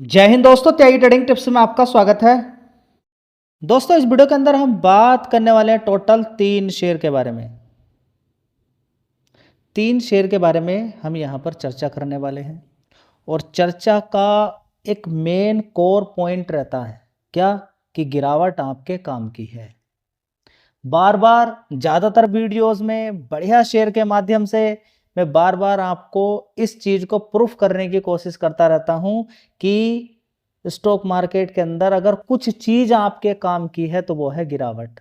जय हिंद दोस्तों, त्यागी trading tips में आपका स्वागत है। दोस्तों, इस वीडियो के अंदर हम बात करने वाले हैं टोटल 3 शेयर के बारे में। 3 शेयर के बारे में हम यहाँ पर चर्चा करने वाले हैं और चर्चा का एक मेन कोर पॉइंट रहता है क्या कि गिरावट आपके काम की है। बार बार ज़्यादातर वीडियोस में बढ़िया शेयर के माध्यम से मैं बार बार आपको इस चीज़ को प्रूफ करने की कोशिश करता रहता हूँ कि स्टॉक मार्केट के अंदर अगर कुछ चीज़ आपके काम की है तो वो है गिरावट।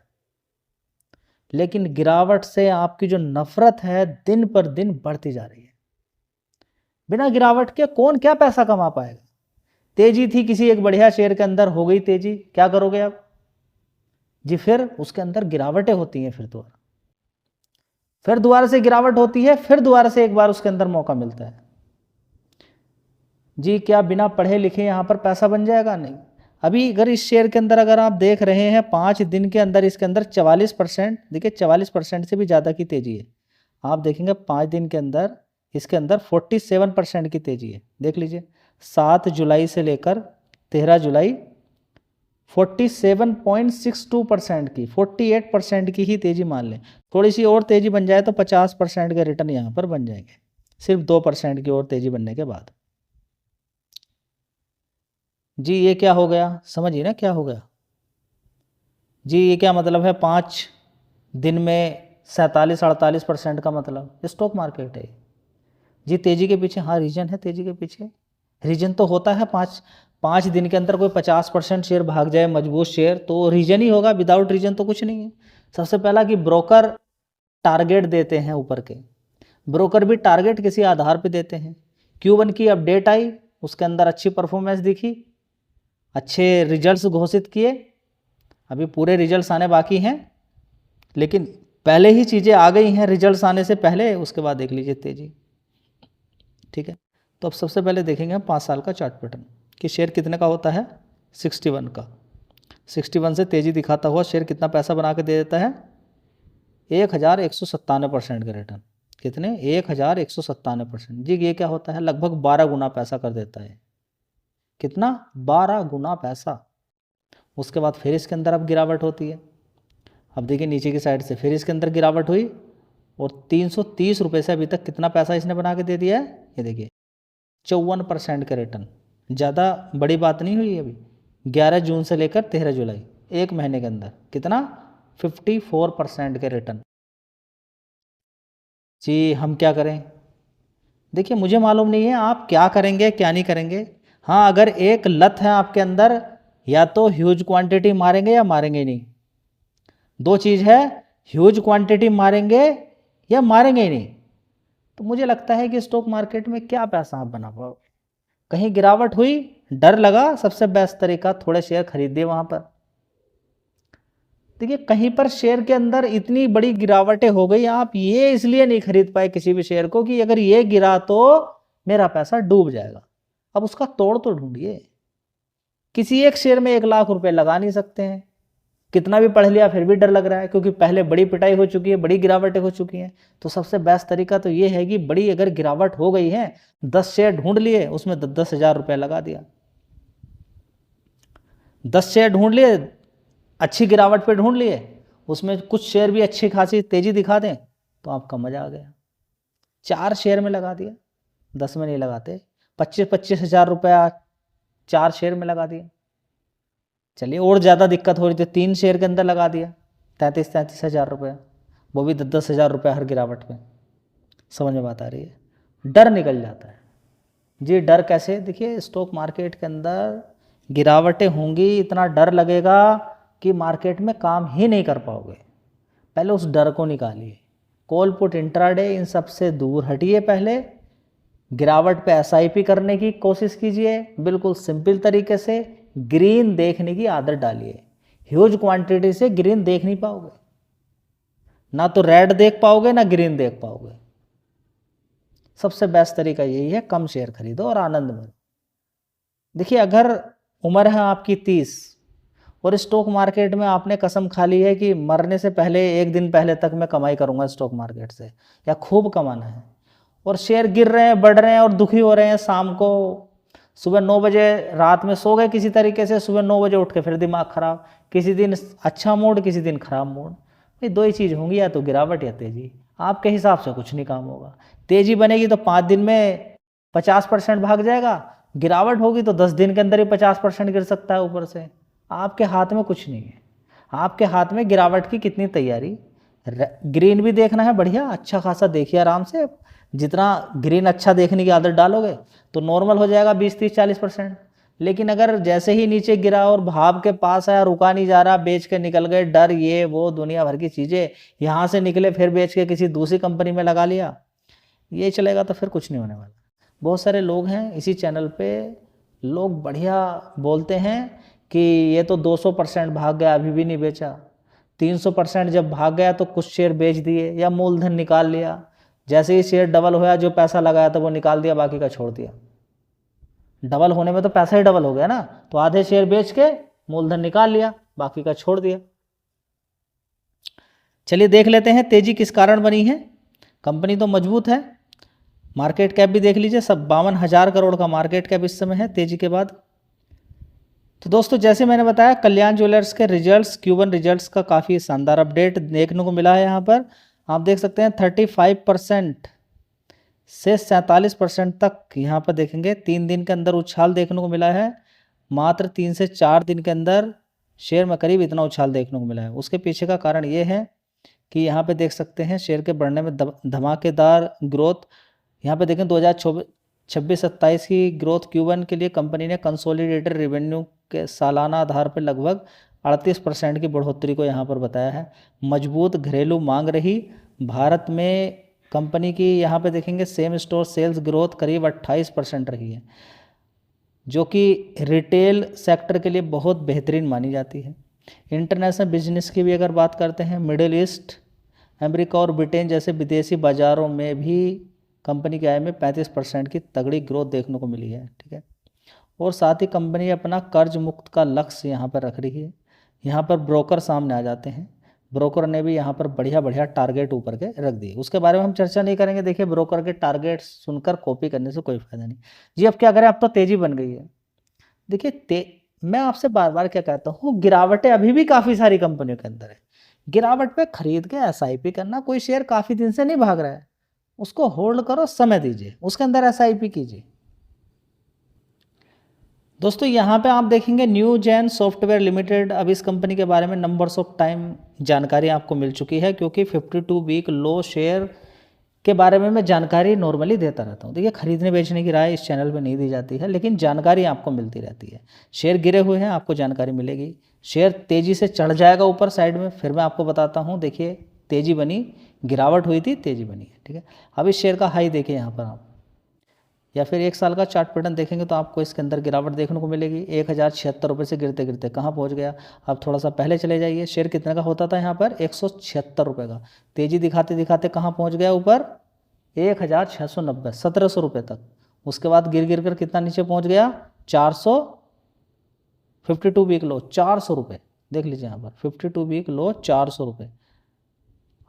लेकिन गिरावट से आपकी जो नफरत है दिन पर दिन बढ़ती जा रही है। बिना गिरावट के कौन क्या पैसा कमा पाएगा। तेजी थी किसी एक बढ़िया शेयर के अंदर, हो गई तेजी, क्या करोगे आप जी? फिर उसके अंदर गिरावटें होती हैं, फिर दोबारा से गिरावट होती है, फिर दोबारा से एक बार उसके अंदर मौका मिलता है जी। क्या बिना पढ़े लिखे यहाँ पर पैसा बन जाएगा? नहीं। अभी अगर इस शेयर के अंदर अगर आप देख रहे हैं 5 दिन के अंदर इसके अंदर 44%, देखिए 44% से भी ज़्यादा की तेज़ी है। आप देखेंगे 5 दिन के अंदर इसके अंदर 47% की तेज़ी है। देख लीजिए 7 जुलाई से लेकर 13 जुलाई 47.62% की, 48% की ही तेज़ी मान लें। थोड़ी सी और तेज़ी बन जाए तो 50% के रिटर्न यहाँ पर बन जाएंगे, सिर्फ 2% की और तेज़ी बनने के बाद। जी ये क्या हो गया, समझिए ना क्या हो गया जी। ये क्या मतलब है? 5 दिन में 47-48% का मतलब स्टॉक मार्केट है जी। तेज़ी के पीछे हाँ रीजन है, तेज़ी के पीछे रीजन तो होता है। 5 दिन के अंदर कोई 50% शेयर भाग जाए मजबूत शेयर तो रीजन ही होगा, विदाउट रीजन तो कुछ नहीं है। सबसे पहला कि ब्रोकर टारगेट देते हैं ऊपर के, ब्रोकर भी टारगेट किसी आधार पे देते हैं। Q1 की अपडेट आई, उसके अंदर अच्छी परफॉर्मेंस दिखी, अच्छे रिजल्ट्स घोषित किए, अभी पूरे रिजल्ट्स आने बाकी हैं लेकिन पहले ही चीज़ें आ गई हैं रिजल्ट्स आने से पहले। उसके बाद देख लीजिए तेज़ी, ठीक है। तो अब सबसे पहले देखेंगे हम 5 साल का चार्ट पैटर्न कि शेयर कितने का होता है। 61 का, 61 से तेज़ी दिखाता हुआ शेयर कितना पैसा बना के दे देता है? 1197% का रिटर्न। कितने? 1197% जी। ये क्या होता है? लगभग 12 गुना पैसा कर देता है। कितना? 12 गुना पैसा। उसके बाद फिर इसके अंदर अब गिरावट होती है। अब देखिए नीचे की साइड से फिर इसके अंदर गिरावट हुई और 330 रुपये से अभी तक कितना पैसा इसने बना के दे दिया है? ये देखिए 54% का रिटर्न। ज़्यादा बड़ी बात नहीं हुई अभी। 11 जून से लेकर 13 जुलाई, एक महीने के अंदर कितना? 54% के रिटर्न जी। हम क्या करें? देखिए मुझे मालूम नहीं है आप क्या करेंगे क्या नहीं करेंगे। हाँ, अगर एक लत है आपके अंदर, या तो ह्यूज क्वांटिटी मारेंगे या मारेंगे नहीं। दो चीज़ है, ह्यूज क्वांटिटी मारेंगे या मारेंगे ही नहीं। तो मुझे लगता है कि स्टॉक मार्केट में क्या पैसा आप बना पाओगे। कहीं गिरावट हुई, डर लगा, सबसे बेस्ट तरीका थोड़े शेयर खरीद दिए वहाँ पर। देखिए कहीं पर शेयर के अंदर इतनी बड़ी गिरावटें हो गई, आप ये इसलिए नहीं खरीद पाए किसी भी शेयर को कि अगर ये गिरा तो मेरा पैसा डूब जाएगा। अब उसका तोड़ तो ढूंढिए। किसी एक शेयर में 1 लाख रुपए लगा नहीं सकते हैं। कितना भी पढ़ लिया फिर भी डर लग रहा है क्योंकि पहले बड़ी पिटाई हो चुकी है, बड़ी गिरावटें हो चुकी हैं। तो सबसे बेस्ट तरीका तो ये है कि बड़ी अगर गिरावट हो गई है, 10 शेयर ढूंढ लिए, उसमें 10,000 रुपये लगा दिया। 10 शेयर ढूंढ लिए, अच्छी गिरावट पे ढूंढ लिए, उसमें कुछ शेयर भी अच्छी खासी तेजी दिखा दें तो आपका मजा आ गया। 4 शेयर में लगा दिया, 10 में नहीं लगाते। 25,000 रुपया 4 शेयर में लगा दिया। चलिए और ज़्यादा दिक्कत हो रही थी, 3 शेयर के अंदर लगा दिया, 33,000 रुपया, वो भी 10,000 रुपया हर गिरावट पे। समझ में बात आ रही है? डर निकल जाता है जी। डर कैसे? देखिए स्टॉक मार्केट के अंदर गिरावटें होंगी, इतना डर लगेगा कि मार्केट में काम ही नहीं कर पाओगे। पहले उस डर को निकालिए। कॉल पुट इंट्राडे इन सब से दूर हटिए। पहले गिरावट पे एसआईपी करने की कोशिश कीजिए, बिल्कुल सिंपल तरीके से। ग्रीन देखने की आदत डालिए। ह्यूज क्वांटिटी से ग्रीन देख नहीं पाओगे, ना तो रेड देख पाओगे ना ग्रीन देख पाओगे। सबसे बेस्ट तरीका यही है, कम शेयर खरीदो और आनंद में। देखिए अगर उम्र है आपकी 30 और स्टॉक मार्केट में आपने कसम खा ली है कि मरने से पहले 1 दिन पहले तक मैं कमाई करूंगा स्टॉक मार्केट से, या खूब कमाना है, और शेयर गिर रहे हैं, बढ़ रहे हैं और दुखी हो रहे हैं, शाम को सुबह 9 बजे रात में सो गए किसी तरीके से, सुबह 9 बजे उठ के फिर दिमाग खराब, किसी दिन अच्छा मूड किसी दिन खराब मूड। ये दो ही चीज़ होंगी, या तो गिरावट या तेज़ी। आपके हिसाब से कुछ नहीं काम होगा। तेज़ी बनेगी तो 5 दिन में 50% भाग जाएगा, गिरावट होगी तो 10 दिन के अंदर ही 50% गिर सकता है ऊपर से। आपके हाथ में कुछ नहीं है, आपके हाथ में गिरावट की कितनी तैयारी। ग्रीन भी देखना है बढ़िया, अच्छा खासा देखिए आराम से। जितना ग्रीन अच्छा देखने की आदत डालोगे तो नॉर्मल हो जाएगा 20, 30, 40%। लेकिन अगर जैसे ही नीचे गिरा और भाव के पास आया, रुका नहीं जा रहा, बेच के निकल गए, डर ये वो दुनिया भर की चीज़ें, यहाँ से निकले फिर बेच के किसी दूसरी कंपनी में लगा लिया, ये चलेगा तो फिर कुछ नहीं होने वाला। बहुत सारे लोग हैं इसी चैनल पे, लोग बढ़िया बोलते हैं कि ये तो 200% भाग गया अभी भी नहीं बेचा, 300% जब भाग गया तो कुछ शेयर बेच दिए या मूलधन निकाल लिया, जैसे ही शेयर डबल होया जो पैसा लगाया था वो निकाल दिया, बाकी का छोड़ दिया। डबल होने में तो पैसा ही डबल हो गया ना, तो आधे शेयर बेच के मूलधन निकाल लिया, बाकी का छोड़ दिया। चलिए देख लेते हैं तेजी किस कारण बनी है। कंपनी तो मजबूत है, मार्केट कैप भी देख लीजिए, सब 52,000 करोड़ का मार्केट कैप इस समय है तेजी के बाद। तो दोस्तों जैसे मैंने बताया, कल्याण ज्वेलर्स के रिजल्ट्स, Q1 रिजल्ट्स का काफ़ी शानदार अपडेट देखने को मिला है। यहाँ पर आप देख सकते हैं 35% से 47% तक यहाँ पर देखेंगे 3 दिन के अंदर उछाल देखने को मिला है। मात्र 3 से 4 दिन के अंदर शेयर में करीब इतना उछाल देखने को मिला है। उसके पीछे का कारण ये है कि यहाँ पे देख सकते हैं शेयर के बढ़ने में धमाकेदार ग्रोथ। यहाँ पे देखें 2026-27 की ग्रोथ Q1 के लिए कंपनी ने कंसोलिडेटेड रेवेन्यू के सालाना आधार पर लगभग 38% की बढ़ोतरी को यहाँ पर बताया है। मजबूत घरेलू मांग रही। भारत में कंपनी की यहाँ पे देखेंगे सेम स्टोर सेल्स ग्रोथ करीब 28% रही है, जो कि रिटेल सेक्टर के लिए बहुत बेहतरीन मानी जाती है। इंटरनेशनल बिजनेस की भी अगर बात करते हैं, मिडिल ईस्ट, अमेरिका और ब्रिटेन जैसे विदेशी बाज़ारों में भी कंपनी के आय में 35% की तगड़ी ग्रोथ देखने को मिली है। ठीक है, और साथ ही कंपनी अपना कर्ज मुक्त का लक्ष्य यहाँ पर रख रही है। यहाँ पर ब्रोकर सामने आ जाते हैं, ब्रोकर ने भी यहाँ पर बढ़िया बढ़िया टारगेट ऊपर के रख दिए, उसके बारे में हम चर्चा नहीं करेंगे। देखिए ब्रोकर के टारगेट सुनकर कॉपी करने से कोई फायदा नहीं जी। अब क्या करें, अब तो तेज़ी बन गई है। देखिए मैं आपसे बार बार क्या कहता हूँ, गिरावटें अभी भी काफ़ी सारी कंपनियों के अंदर है। गिरावट पे खरीद के SIP करना, कोई शेयर काफ़ी दिन से नहीं भाग रहा है उसको होल्ड करो, समय दीजिए, उसके अंदर SIP कीजिए। दोस्तों यहाँ पे आप देखेंगे न्यू जेन सॉफ्टवेयर लिमिटेड, अब इस कंपनी के बारे में नंबर्स ऑफ टाइम जानकारी आपको मिल चुकी है, क्योंकि 52 वीक लो शेयर के बारे में मैं जानकारी नॉर्मली देता रहता हूँ। देखिए खरीदने बेचने की राय इस चैनल पे नहीं दी जाती है, लेकिन जानकारी आपको मिलती रहती है। शेयर गिरे हुए हैं आपको जानकारी मिलेगी, शेयर तेज़ी से चढ़ जाएगा ऊपर साइड में, फिर मैं आपको बताता हूँ। देखिए तेज़ी बनी, गिरावट हुई थी, तेज़ी बनी है। ठीक है, अब इस शेयर का हाई देखिए यहाँ पर आप, या फिर 1 साल का चार्ट पैटर्न देखेंगे तो आपको इसके अंदर गिरावट देखने को मिलेगी। 1076 रुपये से गिरते गिरते कहाँ पहुँच गया। अब थोड़ा सा पहले चले जाइए, शेयर कितने का होता था यहाँ पर, 176 रुपये का, तेज़ी दिखाते दिखाते कहाँ पहुँच गया ऊपर, 1690, 1700 रुपये तक। उसके बाद गिर गिर कर कितना नीचे पहुँच गया, 52 वीक लो 400 रुपये, देख लीजिए यहाँ पर 52 वीक लो 400 रुपये।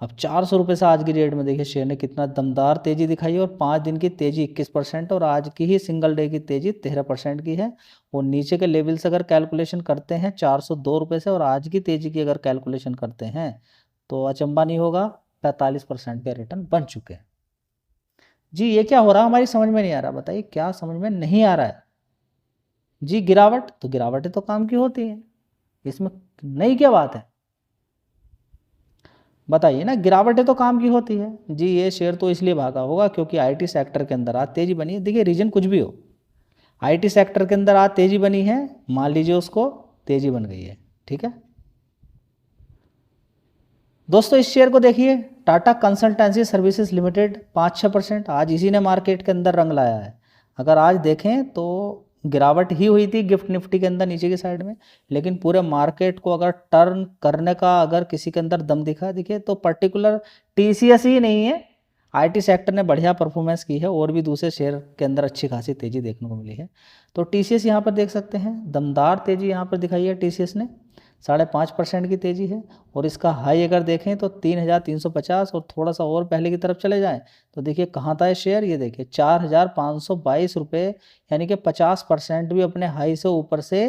अब 400 रुपये से आज की डेट में देखिए शेयर ने कितना दमदार तेज़ी दिखाई है, और 5 दिन की तेज़ी 21% और आज की ही सिंगल डे की तेज़ी 13% की है। और नीचे के लेवल से अगर कैलकुलेशन करते हैं 402 रुपये से, और आज की तेज़ी की अगर कैलकुलेशन करते हैं तो अचंबा नहीं होगा, 45% के रिटर्न बन चुके हैं। जी ये क्या हो रहा है, हमारी समझ में नहीं आ रहा, बताइए क्या समझ में नहीं आ रहा है जी। गिरावट तो गिरावटें तो काम की होती है, इसमें नई क्या बात है, बताइए ना। गिरावटें तो काम की होती है जी। ये शेयर तो इसलिए भागा होगा क्योंकि IT सेक्टर के अंदर आज तेज़ी बनी है। देखिए रीजन कुछ भी हो, IT सेक्टर के अंदर आज तेज़ी बनी है, मान लीजिए उसको तेज़ी बन गई है। ठीक है दोस्तों, इस शेयर को देखिए, टाटा कंसल्टेंसी सर्विसेज लिमिटेड 5-6%, आज इसी ने मार्केट के अंदर रंग लाया है। अगर आज देखें तो गिरावट ही हुई थी गिफ्ट निफ्टी के अंदर नीचे की साइड में, लेकिन पूरे मार्केट को अगर टर्न करने का अगर किसी के अंदर दम दिखा देखिए तो पर्टिकुलर TCS ही नहीं है, IT सेक्टर ने बढ़िया परफॉर्मेंस की है, और भी दूसरे शेयर के अंदर अच्छी खासी तेज़ी देखने को मिली है। तो TCS यहाँ पर देख सकते हैं, दमदार तेज़ी यहाँ पर दिखाई है TCS ने। 5.5% की तेज़ी है। और इसका हाई अगर देखें तो 3,350 और थोड़ा सा और पहले की तरफ चले जाएं तो देखिए कहाँ था ये शेयर, ये देखिए 4,522 रुपये, यानी कि 50% भी अपने हाई से ऊपर से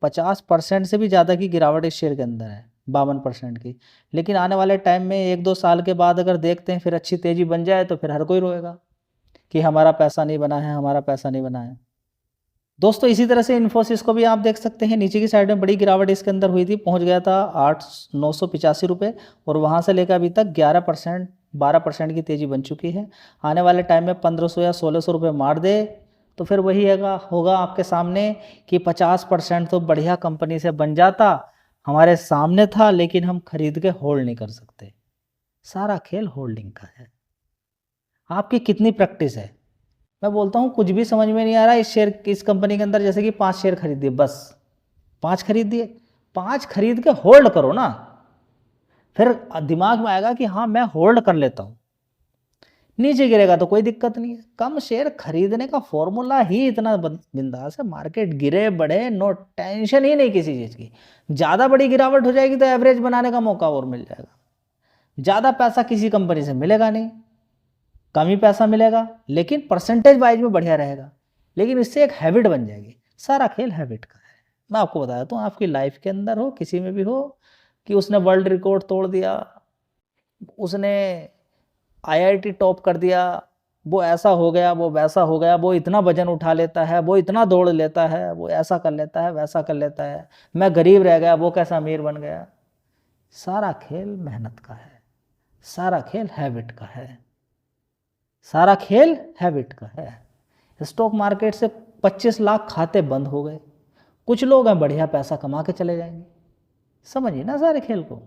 50% से भी ज़्यादा की गिरावट इस शेयर के अंदर है, 52% की। लेकिन आने वाले टाइम में 1-2 साल के बाद अगर देखते हैं फिर अच्छी तेज़ी बन जाए तो फिर हर कोई रोएगा कि हमारा पैसा नहीं बना है, हमारा पैसा नहीं बना है। दोस्तों इसी तरह से इन्फोसिस को भी आप देख सकते हैं, नीचे की साइड में बड़ी गिरावट इसके अंदर हुई थी, पहुंच गया था 985 रुपये और वहां से लेकर अभी तक 11% 12% की तेज़ी बन चुकी है। आने वाले टाइम में 1500 या 1600 रुपये मार दे तो फिर वही होगा आपके सामने कि 50% तो बढ़िया कंपनी से बन जाता, हमारे सामने था लेकिन हम खरीद के होल्ड नहीं कर सकते। सारा खेल होल्डिंग का है। आपकी कितनी प्रैक्टिस है? मैं बोलता हूँ कुछ भी समझ में नहीं आ रहा, इस कंपनी के अंदर जैसे कि 5 शेयर खरीद दिए, बस 5 खरीद दिए, 5 खरीद के होल्ड करो ना, फिर दिमाग में आएगा कि हाँ मैं होल्ड कर लेता हूँ। नीचे गिरेगा तो कोई दिक्कत नहीं है। कम शेयर खरीदने का फॉर्मूला ही इतना बिंदास है, मार्केट गिरे बढ़े नो टेंशन ही नहीं किसी चीज़ की। ज़्यादा बड़ी गिरावट हो जाएगी तो एवरेज बनाने का मौका और मिल जाएगा। ज़्यादा पैसा किसी कंपनी से मिलेगा नहीं, कम ही पैसा मिलेगा लेकिन परसेंटेज वाइज में बढ़िया रहेगा, लेकिन इससे एक हैबिट बन जाएगी। सारा खेल हैबिट का है। मैं आपको बता देता हूँ, आपकी लाइफ के अंदर हो, किसी में भी हो, कि उसने वर्ल्ड रिकॉर्ड तोड़ दिया, उसने IIT टॉप कर दिया, वो ऐसा हो गया, वो वैसा हो गया, वो इतना वजन उठा लेता है, वो इतना दौड़ लेता है, वो ऐसा कर लेता है, वैसा कर लेता है, मैं गरीब रह गया, वो कैसा अमीर बन गया। सारा खेल मेहनत का है, सारा खेल हैबिट का है, सारा खेल हैबिट का है। स्टॉक मार्केट से 25 लाख खाते बंद हो गए, कुछ लोग हैं बढ़िया पैसा कमा के चले जाएंगे। समझिए ना सारे खेल को।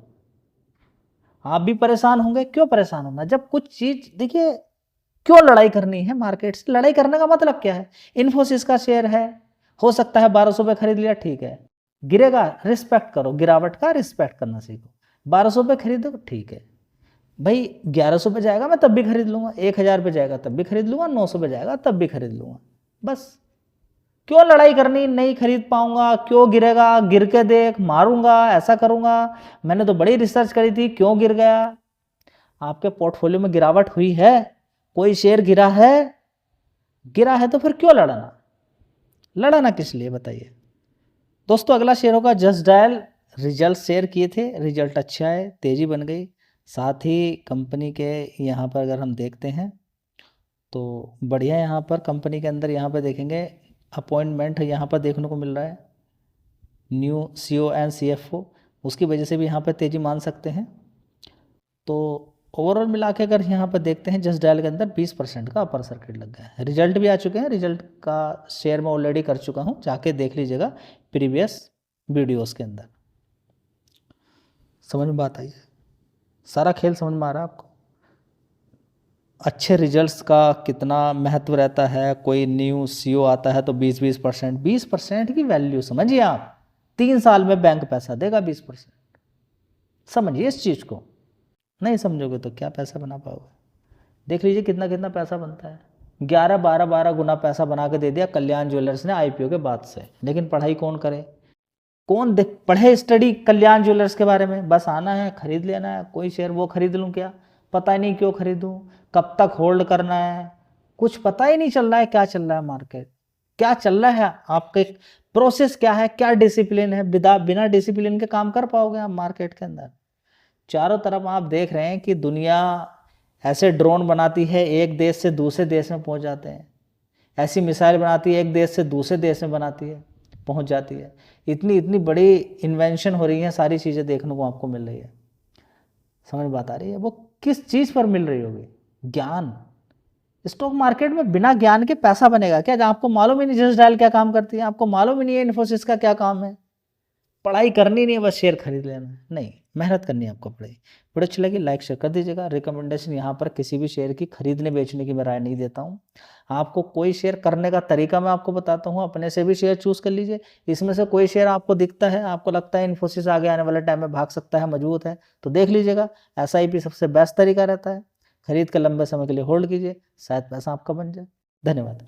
आप भी परेशान होंगे, क्यों परेशान होना, जब कुछ चीज देखिए, क्यों लड़ाई करनी है मार्केट से? लड़ाई करने का मतलब क्या है? इन्फोसिस का शेयर है, हो सकता है 1200 पे खरीद लिया, ठीक है, गिरेगा, रिस्पेक्ट करो, गिरावट का रिस्पेक्ट करना सीखो। 1200 पे खरीदो ठीक है भाई, 1100 पे जाएगा मैं तब भी खरीद लूंगा, 1000 पे जाएगा तब भी खरीद लूंगा, 900 पे जाएगा तब भी खरीद लूंगा। बस क्यों लड़ाई करनी, नहीं खरीद पाऊंगा, क्यों गिरेगा, गिर के देख, मारूंगा, ऐसा करूंगा, मैंने तो बड़ी रिसर्च करी थी, क्यों गिर गया? आपके पोर्टफोलियो में गिरावट हुई है, कोई शेयर गिरा है तो फिर क्यों लड़ाना किस लिए बताइए? दोस्तों अगला शेयर होगा जस्ट डायल। रिजल्ट शेयर किए थे, रिजल्ट अच्छा है, तेजी बन गई। साथ ही कंपनी के यहाँ पर अगर हम देखते हैं तो बढ़िया, यहाँ पर कंपनी के अंदर यहाँ पर देखेंगे अपॉइंटमेंट यहाँ पर देखने को मिल रहा है, न्यू CEO एंड CFO, उसकी वजह से भी यहाँ पर तेज़ी मान सकते हैं। तो ओवरऑल मिला के अगर यहाँ पर देखते हैं जस्ट डायल के अंदर 20% का अपर सर्किट लग गया है। रिजल्ट भी आ चुके हैं, रिजल्ट का शेयर मैं ऑलरेडी कर चुका हूँ, जाके देख लीजिएगा प्रीवियस वीडियोस के अंदर। समझ में बात आई है? सारा खेल समझ में आ रहा है आपको? अच्छे रिजल्ट्स का कितना महत्व रहता है। कोई न्यू CEO आता है तो 20% की वैल्यू समझिए आप, 3 साल में बैंक पैसा देगा 20%। समझिए इस चीज़ को, नहीं समझोगे तो क्या पैसा बना पाओगे? देख लीजिए कितना कितना पैसा बनता है, 11-12 गुना पैसा बना के दे दिया कल्याण ज्वेलर्स ने IPO के बाद से। लेकिन पढ़ाई कौन करे, कौन पढ़े स्टडी कल्याण ज्वेलर्स के बारे में? बस आना है, खरीद लेना है, कोई शेयर वो खरीद लूँ क्या, पता ही नहीं क्यों खरीदूँ, कब तक होल्ड करना है, कुछ पता ही नहीं चल रहा है क्या चल रहा है मार्केट, क्या चल रहा है, आपके प्रोसेस क्या है, क्या डिसिप्लिन है। बिना डिसिप्लिन के काम कर पाओगे आप मार्केट के अंदर? चारों तरफ आप देख रहे हैं कि दुनिया ऐसे ड्रोन बनाती है, एक देश से दूसरे देश में पहुंच जाते हैं, ऐसी मिसाइल बनाती है, एक देश से दूसरे देश में बनाती है, पहुंच जाती है। इतनी बड़ी इन्वेंशन हो रही है, सारी चीज़ें देखने को आपको मिल रही है। समझ बात आ रही है? वो किस चीज़ पर मिल रही होगी? ज्ञान। स्टॉक मार्केट में बिना ज्ञान के पैसा बनेगा क्या? जब आपको मालूम ही नहीं जस्ट डायल क्या काम करती है, आपको मालूम ही नहीं है इन्फोसिस का क्या काम है, पढ़ाई करनी नहीं है, बस शेयर खरीद लेना है, नहीं, मेहनत करनी है आपको। पढ़ाई वीडियो अच्छी लगी लाइक शेयर कर दीजिएगा। रिकमेंडेशन यहाँ पर किसी भी शेयर की खरीदने बेचने की मैं राय नहीं देता हूँ। आपको कोई शेयर करने का तरीका मैं आपको बताता हूँ, अपने से भी शेयर चूज कर लीजिए। इसमें से कोई शेयर आपको दिखता है, आपको लगता है इन्फोसिस आगे आने वाले टाइम में भाग सकता है, मजबूत है, तो देख लीजिएगा। SIP सबसे बेस्ट तरीका रहता है, खरीद के लंबे समय के लिए होल्ड कीजिए, शायद पैसा आपका बन जाए। धन्यवाद।